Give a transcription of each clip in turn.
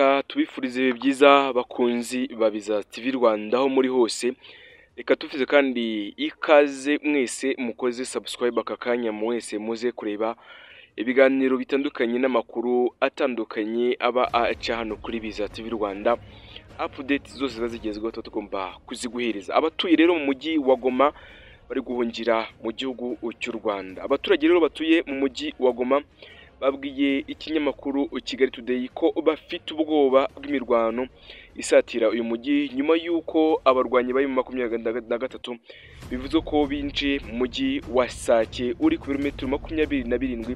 Reka tubifurize ibihe byiza bakunzi ba Biza TV Rwanda aho muri hose. Reka tuvuze kandi ikaze mwese mukoze subscribe aka kanya mwese muze kureba ibiganiro bitandukanye n'amakuru atandukanye aba aca hano kuri Biza TV Rwanda. Update zose zazigezweho tugomba kuziguhereza. Abatuye rero mu mujyi wa Goma bari guhungira mu gihugu cy'u Rwanda. Abaturage rero batuye mu mujyi wa Goma babwiye ikinyamakuru Kigali Today ko bafite ubwoba bw'imirwano isatira uyu mujyi nyuma y'uko abarwanyi bari mu 23 bivuze ko binjiye mu mujyi wa Sake uri ku birometero 27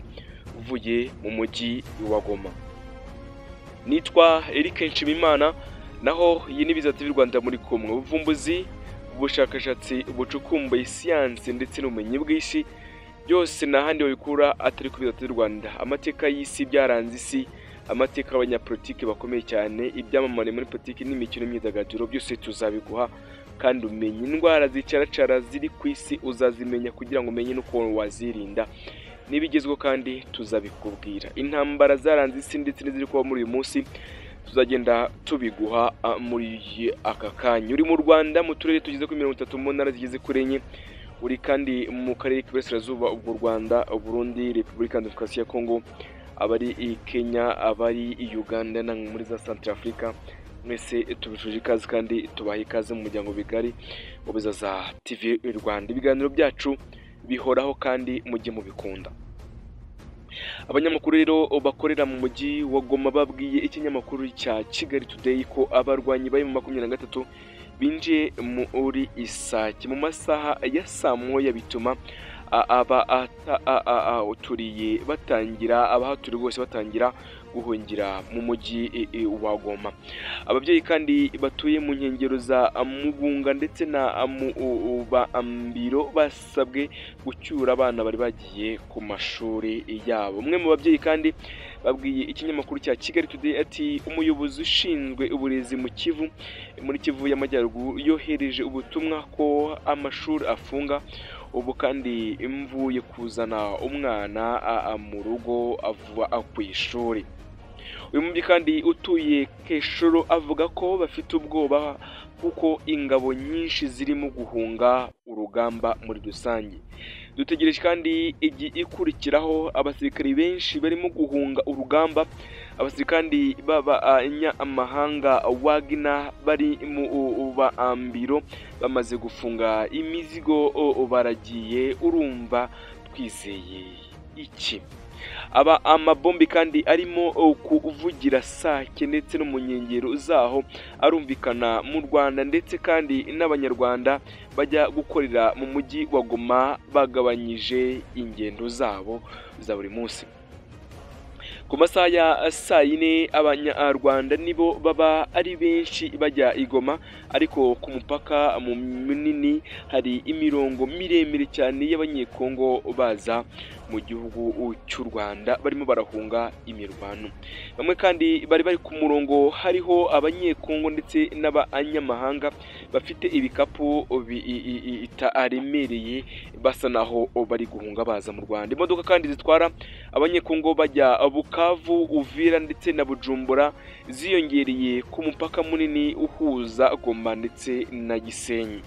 uvuye mu mujyi wa Goma. Nitwa Eric Nshimimana, naho iyi ni Biza TV Rwanda muri kumwe. Ubuvumbuzi, ubushakashatsi, ubucukumbuye, siyanse ndetse n'ubumenyi bw'isi byose n'ahandi babikura atari ku Biza TV Rwanda. Amateka y'isi, byaranze isi, amateka y'abanyapolitike bakomeye cyane, ibyamamare muri politiki n'imikino n'imyidagaduro, byose tuzabiguha kandi umenye indwara zicaracara ziri ku isi uzazimenya kugira ngo umenye n'uko wazirinda. Nibigezweho kandi tuzabikubwira. Intambara zaranze isi ndetse n'iziri kuba muri uyu munsi tuzagenda tubiguha muri aka kanya. Uri mu Rwanda mu turere tugize kuri 30 mu ntara zigize kuri enye, uri kandi mu karere k'Iburasirazuba ubwo Rwanda, Burundi, Repubulika Demokarasi ya Kongo, abari i Kenya, abari i Uganda na muri za Centrafrica, mwese tubishuje ikaze kandi tubaha ikaze mu muryango bigari wa Biza TV Rwanda. Ibiganiro byacu bihoraho kandi mujye mubikunda. Abanyamakuru rero bakorera mu mujyi wa Goma babwiye ikinyamakuru cya Kigali Today ko abarwanyi bari mu 23 binjiye muri Isake mu masaha ya saa moya, bituma abaturiye batangira abahaturi bose batangira guhungira mu mujyi wa Goma. Ababyeyi kandi batuye mu nkengero za Mugunga ndetse na Mubambiro basabwe gucyura abana bari bagiye ku mashuri yabo. Umwe mu babyeyi kandi babwiye ikinyamakuru cya Kigali Today ati umuyobozi ushinzwe uburezi muri Kivu y'Amajyaruguru yohereje ubutumwa ko amashuri afunga ubu kandi mvuye kuzana umwana mu rugo avuga ku ishuri. Uyu mubyeyi kandi utuye Keshoro avuga ko bafite ubwoba kuko ingabo nyinshi zirimo guhunga urugamba muri rusange. Dutegereje kandi ikurikiraho abasirikari benshi barimo guhunga urugamba. Abasirikari b'abanyamahanga Wagner bari mu Bambiro bamaze gufunga imizigo baragiye. Urumva twizeye iki? Amabombi kandi arimo kuvugira Sake ndetse no mu nkengero zaho arumvikana mu Rwanda, ndetse kandi n'abanyarwanda bajya gukorera mu mujyi wa Goma bagabanyije ingendo zabo za buri munsi. Ku masaha ya saa yine abanyarwanda nibo baba ari benshi bajya i Goma, ariko ku mupaka munini hari imirongo miremire cyane y'abanyekongo baza mu gihugu cy'u Rwanda barimo barahunga imirwano. Bamwe kandi bari ku murongo, hariho abanyekongo ndetse n'abanyamahanga bafite ibikapu bitaremereye basa naho bari guhunga baza mu Rwanda. Imodoka kandi zitwara abanyekongo bajya Bukavu, Uvira ndetse na Bujumbura ziyongereye ku mupaka munini uhuza Goma ndetse na Gisenyi.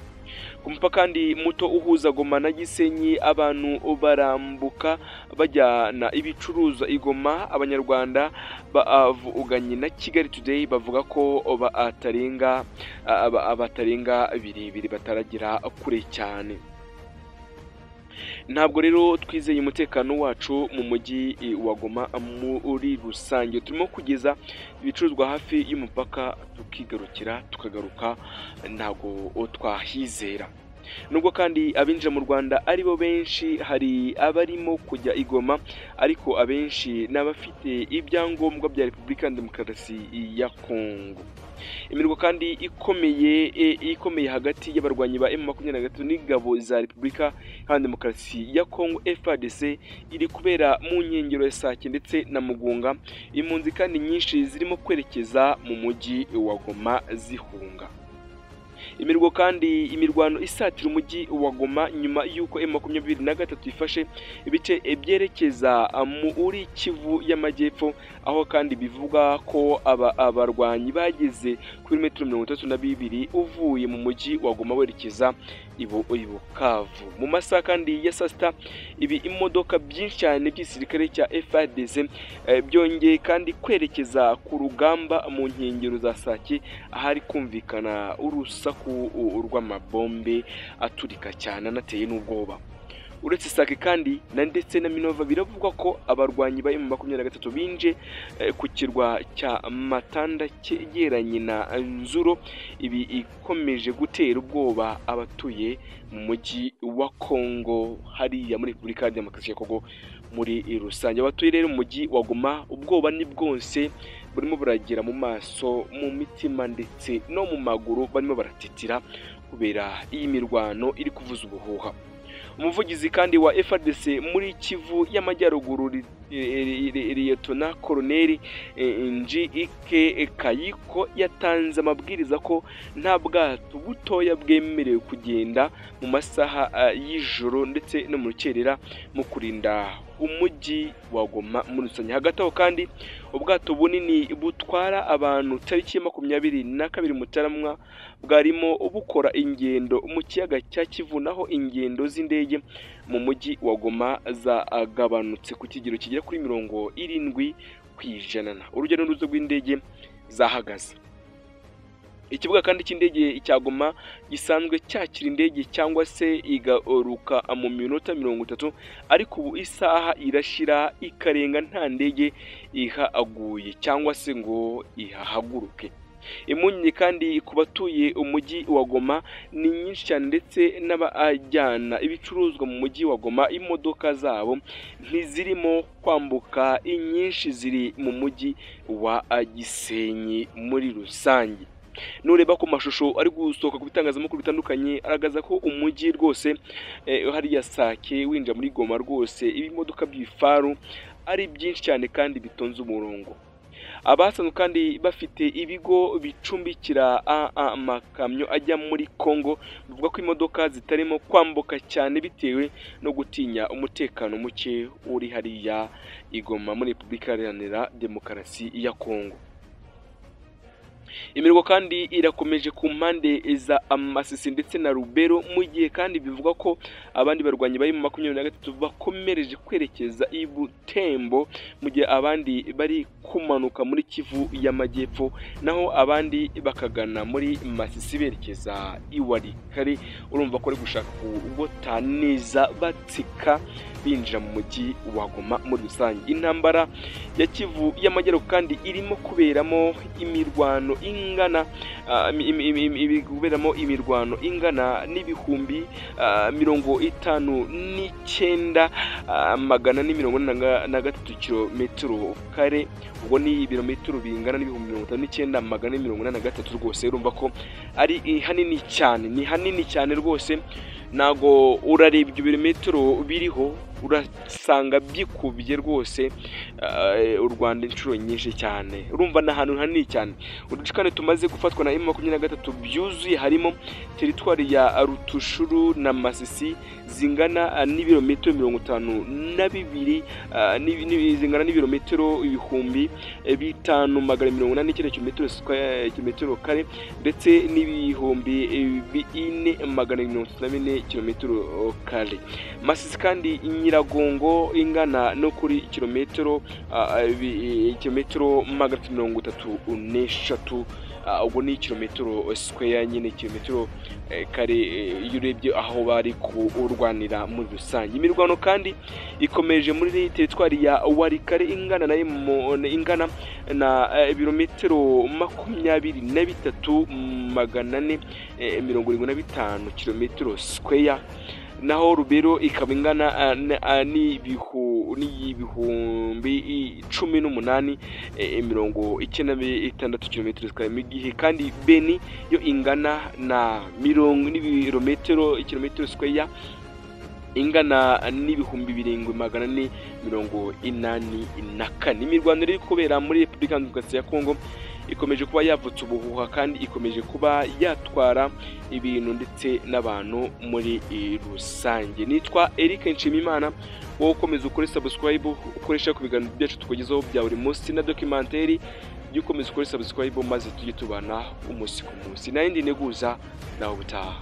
Ku mupaka kandi muto uhuza Goma na Gisenyi abantu barambuka bajyana ibicuruzwa i Goma. Abanyarwanda bavuganye na Kigali Today bavuga ko batarenga biribiri bataragira kure cyane. Ntabwo rero twizeye umutekano wacu mu mujyi wa Goma muri rusange. Turimo kugeza ibicuruzwa hafi y'umupaka tukigarukira tukagaruka, ntabwo twahizera. Nubwo kandi abinjira mu Rwanda aribo benshi, hari abarimo kujya i Goma, ariko abenshi n'abafite ibyangombwa bya Repubulika Demokarasi ya Kongo. Imirwa kandi ikomeye hagati y'abarwanyi ba M23 n'ingabo za Repubulika Demokarasi ya Kongo FARDC iri kubera mu nkengero ya Sake ndetse na Mugunga. Impunzi kandi nyinshi zirimo kwerekeza mu mujyi wa Goma zihunga. imirwano isatira umujyi wa Goma nyuma y'uko M23 ifashe ibice byerekeza muri Kivu y'Amajyepfo, aho kandi bivuga ko abarwanyi bageze ku birometero 32 uvuye mu mujyi wa Goma werekeza i Bukavu. Mu masaha kandi ya saa sita ibi imodoka byinshi cyane by'igisirikare cya FARDC byongeye kandi kwerekeza ku rugamba mu nkengero za Sake, ahari kumvikana urusaku rw'amabombe aturika cyane anateye n'ubwoba. Uretse Sake kandi ndetse na Minova biravugwa ko abarwanyi bari mu 23 binje ku kirwa cya Matanda cyegeranye na Nzuro, ibi ikomeje gutera ubwoba abatuye mu mujyi wa Kongo hariya muri Repubulika ya Demokarasi ya Kongo muri rusange. Abatuye rero mu mujyi wa Goma ubwoba ni bwose burimo buragera mu maso, mu mitima ndetse no mu maguru, barimo baratitira kubera iyi mirwano iri kuvuza ubuhuha. Umuvugizi kandi wa FARDC muri Kivu y'Amajyaruguru Liyetona Koloneli Njike Kayiko yatanze amabwiriza ko nta bwato butoya bwemerewe kugenda mu masaha y'ijoro ndetse no mu rukerera mu kurinda umujyi wa Goma muri rusange. Hagati aho kandi ubwato bunini butwara abantu tariki ya 22 Mutarama bwarimo bukora ingendo mu kiyaga cya Kivu, naho ingendo z'indege mu mujyi wa Goma zagabanutse ku kigero kigera kuri 70%. Urugendo n'uruza rw'indege zahagaze. Ikibuga kandi cy'indege cya Goma gisanzwe cyakira indege cyangwa se igaruka mu minota 30, ariko ubu isaha irashira ikarenga nta ndege ihaguye cyangwa se ngo ihahaguruke. Impungenge kandi ku batuye umujyi wa Goma ni nyinshi cyane, ndetse n'abajyana ibicuruzwa mu mujyi wa Goma imodoka zabo ntizirimo kwambuka, inyinshi ziri mu mujyi wa Gisenyi muri rusange. Nureba ku mashusho ari gusohoka ku bitangazamakuru bitandukanye aragaza ko umujyi rwose hari ya Sake winja muri Goma rwose ibimodoka by'ifaru ari byinshi cyane kandi bitonze umurongo. Abasanzwe kandi bafite ibigo bicumbikira amakamyo ajya muri Kongo bivuga ko imodoka zitarimo kwambuka cyane bitewe no gutinya umutekano muke uri hariya Igoma muri Repubulika Iharanira Demokarasi ya Kongo. Imirwa kandi irakomeje ku mpande za Masisi ndetse na Rubero, mu gihe kandi bivuga ko abandi barwanyi bari mu 23 bakomereje kwerekeza i Butembo, mu gihe abandi bari kumanuka muri Kivu y'Amajyepfo, naho abandi bakagana muri Masisi berekeza i Walikale. Urumva ko ari gushaka kugota neza batsika binjira mu mujyi wa Goma muri rusange. Intambara ya Kivu y'Amajyaruguru kandi irimo kuberamo imirwano ingana n'ibihumbi 59,483 kilometero kare, ubwo ni ibirometero bingana n'ibihumbi 59,483 rwose. Urumva ko ari hanini cyane, ni hanini cyane rwose. Nago urarebye ibirometero biriho urasanga byikubye rwose u Rwanda inshuro nyinshi cyane. Urumva na hantu hanini cyane. Uduce kandi tumaze gufatwa na M23 byuzuye harimo teritwari ya Rutushuru na Masisi zingana n'ibirometero 52 zingana n'ibirometero 5,580 kilometero kare, ndetse n'ibihumbi 4,494 kilometero kare. Masisi kandi Nyiragongo ingana no kuri kilometero 336, ubwo ni kilometero square nyine kilometero kare yurebye aho bari kurwanira muri rusange. Imirwano kandi ikomeje muri teritwari ya Walikale ingana na ibirometero 23,475 kilometero square, naho Rubero ikaba ingana n'ibihumbi 18,96 kilometero square, mu gihe kandi Beni yo ingana na kilometero square ingana n'ibihumbi 7,484. Imirwano iri kubera muri Repubulika ya Demokarasi ya Kongo ikomeje kuba yavutsa ubuhuha kandi ikomeje kuba yatwara ibintu ndetse n'abantu muri rusange. Nitwa Eric Nshimiyimana, wowe ukomeza ukore subscribe ukoresha ku biganiro byacu tukugezaho bya buri munsi na documentary, jya ukomeza ukore subscribe maze tujye tubana umunsi ku munsi. Nayindi neguza nawe utaha.